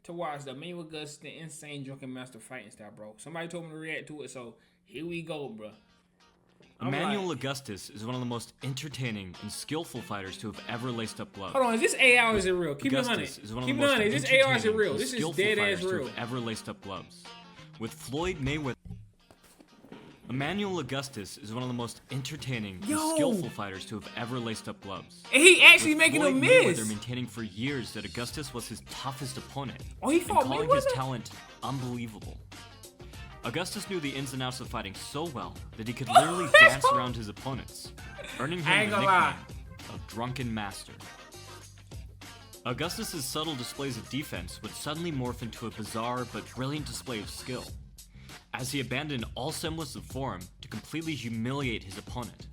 to watch the Emanuel Augustus, the insane drunken master fighting style, bro. Somebody told me to react to it, so here we go, bro. Emanuel Augustus is one of the most entertaining and skillful fighters to have ever laced up gloves. Hold on, is this AR or is it real? Keep it on it. Keep it on it. Is this AR or is it real? This is dead ass real. Ever laced up gloves. With Floyd Mayweather. Emanuel Augustus is one of the most entertaining and skillful fighters to have ever laced up gloves. And he actually making a miss. Mayweather maintaining for years that Augustus was his toughest opponent. Oh, he fought and calling Mayweather? his talent unbelievable. Augustus knew the ins and outs of fighting so well that he could literally dance around his opponents, earning him the nickname of Drunken Master. Augustus's subtle displays of defense would suddenly morph into a bizarre but brilliant display of skill, as he abandoned all semblance of form to completely humiliate his opponent.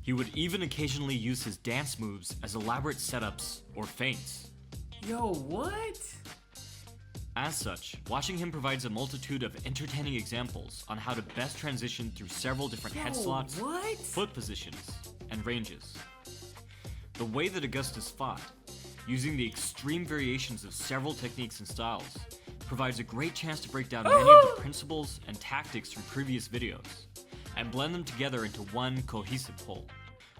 He would even occasionally use his dance moves as elaborate setups or feints. Yo, what? As such, watching him provides a multitude of entertaining examples on how to best transition through several different head slots, foot positions, and ranges. The way that Augustus fought, using the extreme variations of several techniques and styles, provides a great chance to break down many of the principles and tactics from previous videos, and blend them together into one cohesive whole.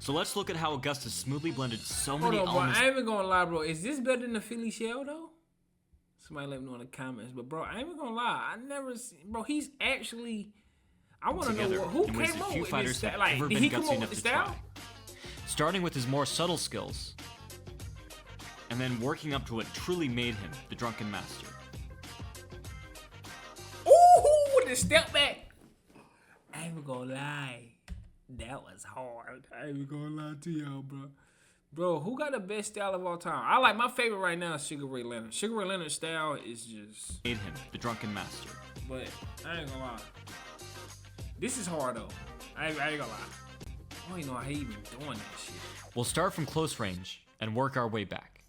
So let's look at how Augustus smoothly blended so many elements. Bro, I ain't even gonna lie, bro. Is this better than the Philly Shell, though? Somebody let me know in the comments. But, bro, I ain't even gonna lie. I never seen... Bro, he's actually... I want to know who came up with this style. Like, did he come up with the style? Starting with his more subtle skills, and then working up to what truly made him the Drunken Master. Ooh, with the step back. I ain't even gonna lie. That was hard. I ain't even gonna lie to y'all, bro. Bro, who got the best style of all time? I like my favorite right now is Sugar Ray Leonard. Sugar Ray Leonard's style is just... made him the Drunken Master. But I ain't gonna lie. This is hard, though. I ain't gonna lie. I don't even know how he even doing that shit. We'll start from close range and work our way back.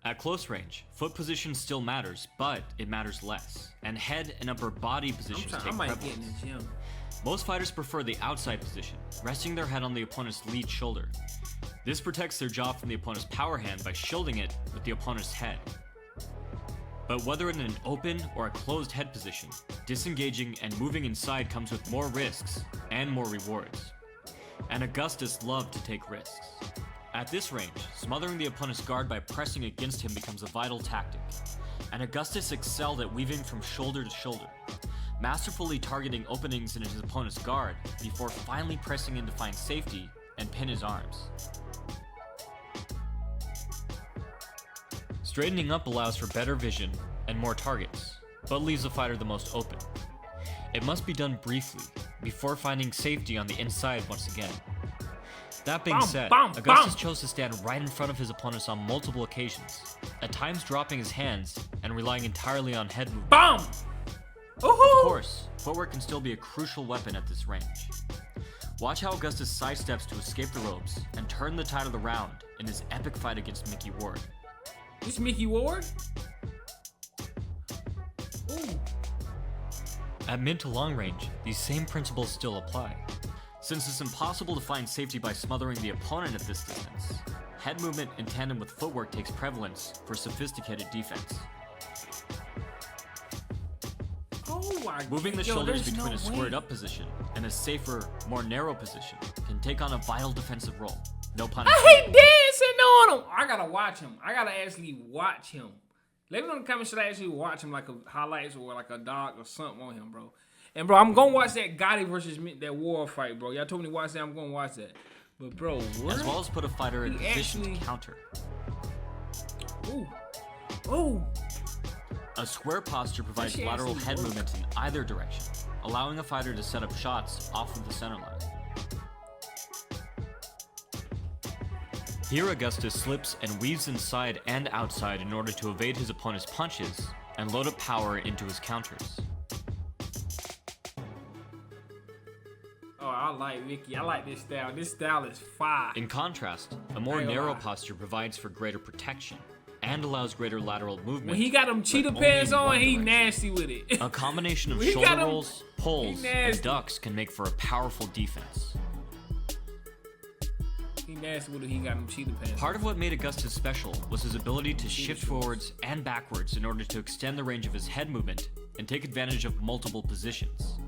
At close range, foot position still matters, but it matters less, and head and upper body positions take prevalence. Most fighters prefer the outside position, resting their head on the opponent's lead shoulder. This protects their jaw from the opponent's power hand by shielding it with the opponent's head. But whether in an open or a closed head position, disengaging and moving inside comes with more risks and more rewards. And Augustus loved to take risks. At this range, smothering the opponent's guard by pressing against him becomes a vital tactic, and Augustus excelled at weaving from shoulder to shoulder, masterfully targeting openings in his opponent's guard before finally pressing in to find safety and pin his arms. Straightening up allows for better vision and more targets, but leaves the fighter the most open. It must be done briefly, before finding safety on the inside once again. That being said, Augustus chose to stand right in front of his opponents on multiple occasions, at times dropping his hands and relying entirely on head movement. Of course, footwork can still be a crucial weapon at this range. Watch how Augustus sidesteps to escape the ropes and turn the tide of the round in his epic fight against Mickey Ward. This Mickey Ward? Ooh. At mid to long range, these same principles still apply. Since it's impossible to find safety by smothering the opponent at this distance, head movement in tandem with footwork takes prevalence for sophisticated defense. Moving the shoulders between a squared up position and a safer, more narrow position can take on a vital defensive role. No pun intended. I hate dancing on him. I gotta watch him. I gotta actually watch him. Let me know in the comments, should I actually watch him like a highlights or like a dog or something on him, bro. And bro, I'm gonna watch that Gotti versus that war fight, bro. Y'all told me to watch that. I'm gonna watch that. But bro, what? As well as put a fighter in position to counter. Ooh. Ooh. A square posture provides lateral head movement in either direction, allowing a fighter to set up shots off of the center line. Here Augustus slips and weaves inside and outside in order to evade his opponent's punches and load up power into his counters. Oh, I like Mickey. I like this style. This style is fire. In contrast, a more narrow posture provides for greater protection and allows greater lateral movement. When he got them cheetah pants on, he nasty with it. A combination of shoulder rolls, pulls, and ducks can make for a powerful defense. He nasty with it. He got them cheetah pants. Part of what made Augustus special was his ability to shift forwards and backwards in order to extend the range of his head movement and take advantage of multiple positions.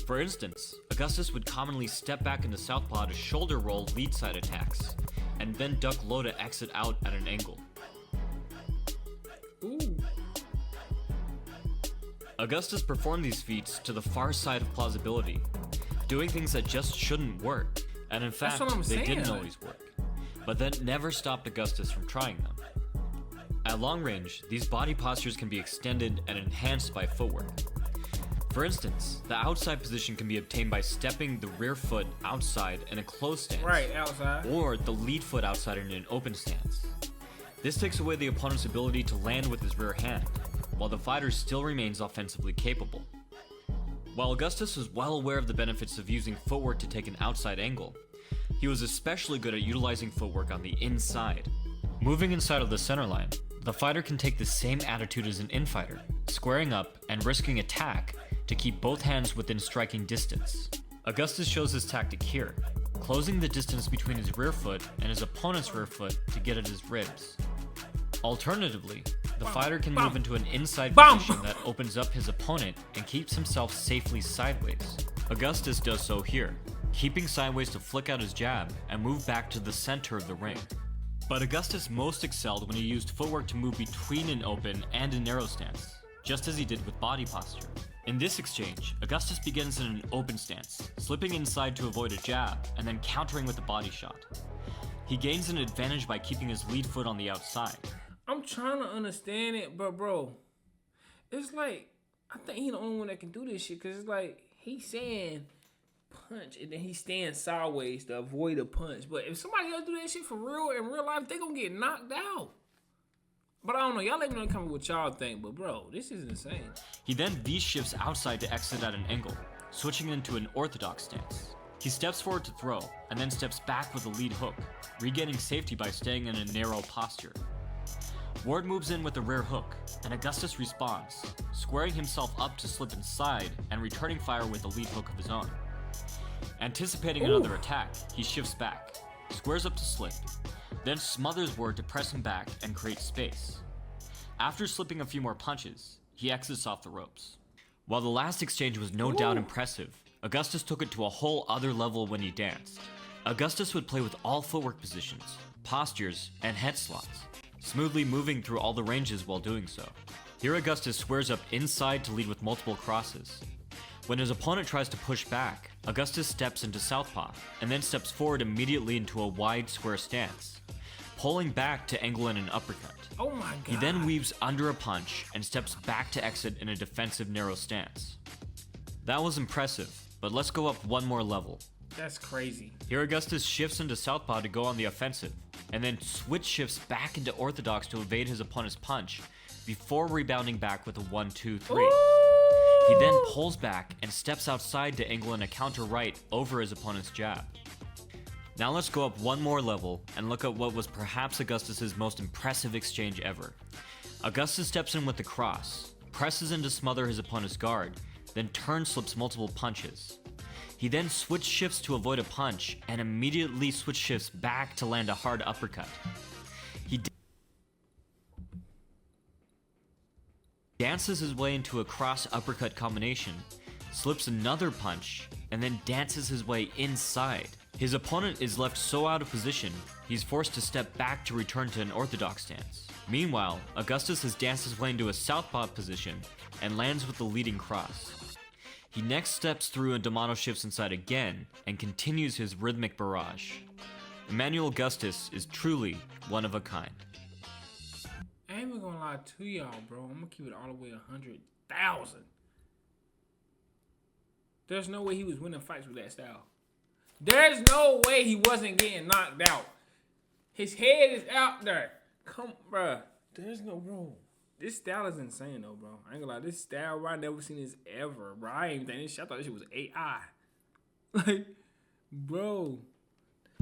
For instance, Augustus would commonly step back into southpaw to shoulder roll lead side attacks, and then duck low to exit out at an angle. Ooh. Augustus performed these feats to the far side of plausibility, doing things that just shouldn't work, and in fact, they didn't always work. But that never stopped Augustus from trying them. At long range, these body postures can be extended and enhanced by footwork. For instance, the outside position can be obtained by stepping the rear foot outside in a closed stance, right, outside, or the lead foot outside in an open stance. This takes away the opponent's ability to land with his rear hand, while the fighter still remains offensively capable. While Augustus was well aware of the benefits of using footwork to take an outside angle, he was especially good at utilizing footwork on the inside. Moving inside of the center line, the fighter can take the same attitude as an infighter, squaring up and risking attack to keep both hands within striking distance. Augustus shows his tactic here, closing the distance between his rear foot and his opponent's rear foot to get at his ribs. Alternatively, the fighter can move into an inside position that opens up his opponent and keeps himself safely sideways. Augustus does so here, keeping sideways to flick out his jab and move back to the center of the ring. But Augustus most excelled when he used footwork to move between an open and a narrow stance, just as he did with body posture. In this exchange, Augustus begins in an open stance, slipping inside to avoid a jab, and then countering with a body shot. He gains an advantage by keeping his lead foot on the outside. I'm trying to understand it, but bro, it's like, I think he's the only one that can do this shit, because it's like, he's saying punch, and then he stands sideways to avoid a punch. But if somebody else do that shit for real, in real life, they gonna get knocked out. But I don't know. Y'all let me know in the comments what y'all think. But bro, this is insane. He then V-shifts outside to exit at an angle, switching into an orthodox stance. He steps forward to throw, and then steps back with a lead hook, regaining safety by staying in a narrow posture. Ward moves in with a rear hook, and Augustus responds, squaring himself up to slip inside and returning fire with a lead hook of his own. Anticipating another attack, he shifts back, squares up to slip, then smothers Ward to press him back and create space. After slipping a few more punches, he exits off the ropes. While the last exchange was no doubt impressive, Augustus took it to a whole other level when he danced. Augustus would play with all footwork positions, postures, and head slots, smoothly moving through all the ranges while doing so. Here Augustus squares up inside to lead with multiple crosses. When his opponent tries to push back, Augustus steps into southpaw, and then steps forward immediately into a wide square stance, pulling back to angle in an uppercut. Oh my god. He then weaves under a punch and steps back to exit in a defensive narrow stance. That was impressive, but let's go up one more level. That's crazy. Here Augustus shifts into southpaw to go on the offensive, and then switch shifts back into orthodox to evade his opponent's punch, before rebounding back with a 1-2-3. He then pulls back and steps outside to angle in a counter right over his opponent's jab. Now let's go up one more level and look at what was perhaps Augustus's most impressive exchange ever. Augustus steps in with the cross, presses in to smother his opponent's guard, then turn slips multiple punches. He then switch shifts to avoid a punch and immediately switch shifts back to land a hard uppercut. He dances his way into a cross uppercut combination, slips another punch, and then dances his way inside. His opponent is left so out of position, he's forced to step back to return to an orthodox stance. Meanwhile, Augustus has danced his way into a southpaw position and lands with the leading cross. He next steps through and D'Amato shifts inside again and continues his rhythmic barrage. Emanuel Augustus is truly one of a kind. I ain't even gonna lie to y'all, bro. I'm gonna keep it all the way 100,000. There's no way he was winning fights with that style. There's no way he wasn't getting knocked out. His head is out there. Come, bro. There's no room. This style is insane, though, bro. I ain't gonna lie. This style, bro, I never seen this ever, bro. I ain't think this shit. I thought this shit was AI. Like, bro.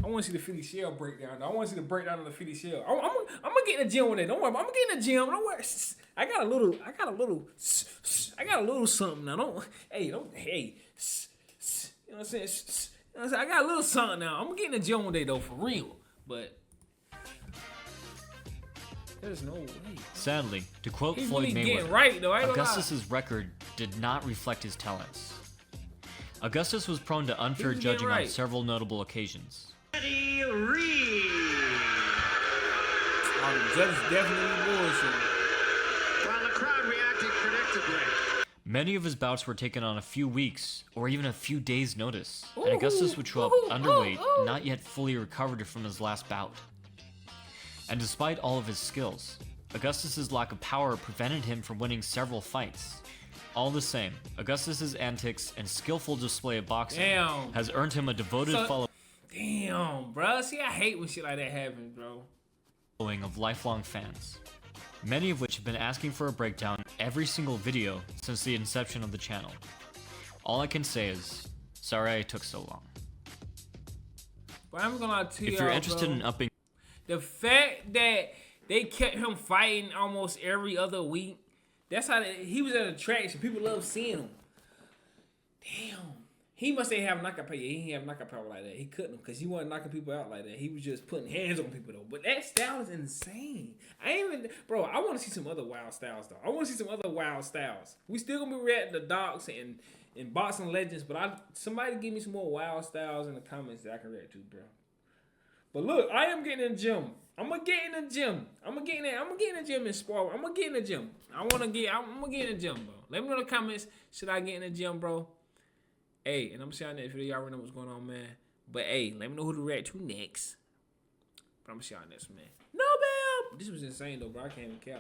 I want to see the Philly shell breakdown. I want to see the breakdown of the Philly shell. I'm gonna get in the gym with it. Don't worry. I'm gonna get in the gym. Don't worry. I got a little something now. Hey. You know what I'm saying? I got a little something now. I'm gonna get in the gym one day though, for real. But there's no way. Sadly, to quote He's Floyd really getting Mayweather, right, though. Augustus's record did not reflect his talents. Augustus was prone to unfair He was judging getting on right. several notable occasions. Eddie Reed. The judge is definitely bullshit. While the crowd reacted predictably. Many of his bouts were taken on a few weeks or even a few days' notice, Ooh, and Augustus would show up ooh, underweight, ooh. not yet fully recovered from his last bout. And despite all of his skills, Augustus's lack of power prevented him from winning several fights. All the same, Augustus's antics and skillful display of boxing Damn. has earned him a devoted Damn, bro. See, I hate when shit like that happens, bro. following of lifelong fans, many of which have been asking for a breakdown every single video since the inception of the channel. All I can say is, sorry it took so long. But I'm gonna lie to you, If you're interested in upping the fact that they kept him fighting almost every other week, that's how he was an attraction. People love seeing him. Damn. He must ain't have knockout power. He didn't have knockout power like that. He couldn't, because he wasn't knocking people out like that. He was just putting hands on people though. But that style is insane. I want to see some other wild styles though. I want to see some other wild styles. We still gonna be reacting to docs and boxing legends, but somebody give me some more wild styles in the comments that I can react to, bro. But look, I am getting in the gym. I'm gonna get in the gym. I'm gonna get in the gym and spar. I'm gonna get in the gym. I'm gonna get in the gym, bro. Let me know in the comments. Should I get in the gym, bro? Hey, and I'm gonna see y'all next video. Y'all already know what's going on, man. But hey, let me know who to react to next. But I'm gonna see y'all next, man. No, man. This was insane though, bro. I can't even count.